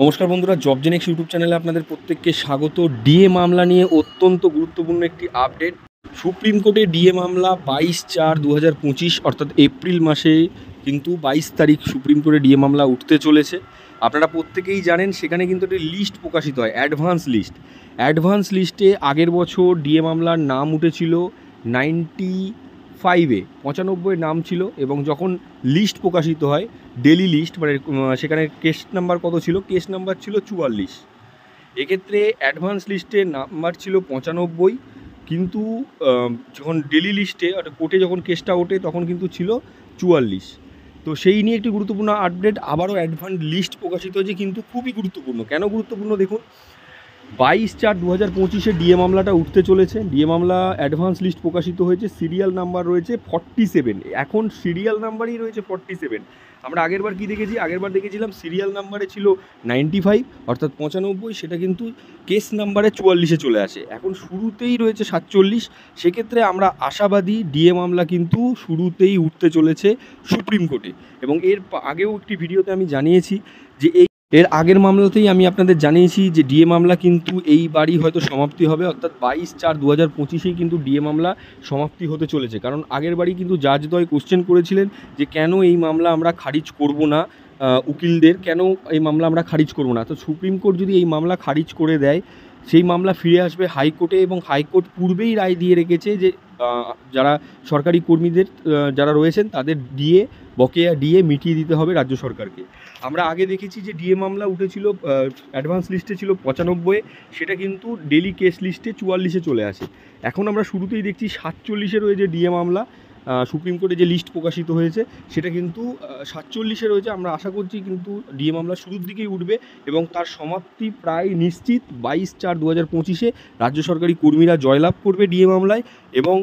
নমস্কার বন্ধুরা, জবজেনিক্স ইউটিউব চ্যানেলে আপনাদের প্রত্যেককে স্বাগত। ডিএ মামলা নিয়ে অত্যন্ত গুরুত্বপূর্ণ একটি আপডেট। সুপ্রিম কোর্টে ডিএ মামলা 22/4/2025 অর্থাৎ এপ্রিল মাসে কিন্তু 22 তারিখ সুপ্রিম কোর্টে ডিএ মামলা উঠতে চলেছে। আপনারা প্রত্যেকেই জানেন সেখানে কিন্তু একটি লিস্ট প্রকাশিত হয়, অ্যাডভান্স লিস্ট। অ্যাডভান্স লিস্টে আগের বছর ডিএ মামলার নাম উঠেছিল 95 নাম ছিল, এবং যখন লিস্ট প্রকাশিত হয় ডেলি লিস্ট মানে সেখানে কেস নাম্বার কত ছিল? কেস নাম্বার ছিল 44। এক্ষেত্রে অ্যাডভান্স লিস্টে নাম্বার ছিল 95, কিন্তু যখন ডেলি লিস্টে কোর্টে যখন কেসটা ওঠে তখন কিন্তু ছিল 44। তো সেই নিয়ে একটি গুরুত্বপূর্ণ আপডেট, আবারও অ্যাডভান্স লিস্ট প্রকাশিত হয়েছে, কিন্তু খুবই গুরুত্বপূর্ণ। কেন গুরুত্বপূর্ণ দেখুন, 22/4/2025 ডিএ মামলাটা উঠতে চলেছে। ডিএ মামলা অ্যাডভান্স লিস্ট প্রকাশিত হয়েছে, সিরিয়াল নাম্বার রয়েছে 47। এখন সিরিয়াল নাম্বারই রয়েছে 47। আমরা আগেরবার কি দেখেছি? আগেরবার দেখেছিলাম সিরিয়াল নাম্বারে ছিল 95 অর্থাৎ 95, সেটা কিন্তু কেস নাম্বারে 44-এ চলে আসে। এখন শুরুতেই রয়েছে 47। সেক্ষেত্রে আমরা আশাবাদী ডিএ মামলা কিন্তু শুরুতেই উঠতে চলেছে সুপ্রিম কোর্টে। এবং এর আগেও একটি ভিডিওতে আমি জানিয়েছি যে এর আগের মামলাতেই আমি আপনাদের জানিয়েছি যে ডিএ মামলা কিন্তু এইবারই হয়তো সমাপ্তি হবে, অর্থাৎ 22/4/2025-এই কিন্তু ডিএ মামলা সমাপ্তি হতে চলেছে। কারণ আগের বারই কিন্তু জাজদ্বয় কোশ্চেন করেছিলেন যে কেন এই মামলা আমরা খারিজ করব না, উকিলদের কেন এই মামলা আমরা খারিজ করব না। তো সুপ্রিম কোর্ট যদি এই মামলা খারিজ করে দেয়, সেই মামলা ফিরে আসবে হাইকোর্টে, এবং হাইকোর্ট পূর্বেই রায় দিয়ে রেখেছে যে যারা সরকারি কর্মীদের যারা রয়েছেন তাদের বকেয়া ডিএ মিটিয়ে দিতে হবে রাজ্য সরকারকে। আমরা আগে দেখেছি যে ডিএ মামলা উঠেছিল, অ্যাডভান্স লিস্টে ছিল 95, সেটা কিন্তু ডেলি কেস লিস্টে 44-এ চলে আসে। এখন আমরা শুরুতেই দেখছি 47-এ রয়েছে ডিএ মামলা। সুপ্রিম কোর্টে যে লিস্ট প্রকাশিত হয়েছে সেটা কিন্তু 47-এ রয়েছে। আমরা আশা করছি কিন্তু ডিএ মামলা শুরুর দিকেই উঠবে, এবং তার সমাপ্তি প্রায় নিশ্চিত। 22/4/2025-এ রাজ্য সরকারি কর্মীরা জয়লাভ করবে ডিএ মামলায়, এবং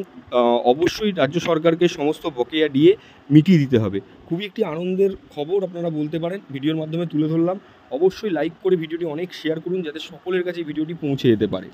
অবশ্যই রাজ্য সরকারকে সমস্ত বকেয়া ডিএ মিটিয়ে দিতে হবে। খুবই একটি আনন্দের খবর আপনারা বলতে পারেন, ভিডিওর মাধ্যমে তুলে ধরলাম। অবশ্যই লাইক করে ভিডিওটি অনেক শেয়ার করুন, যাতে সকলের কাছে ভিডিওটি পৌঁছে যেতে পারে।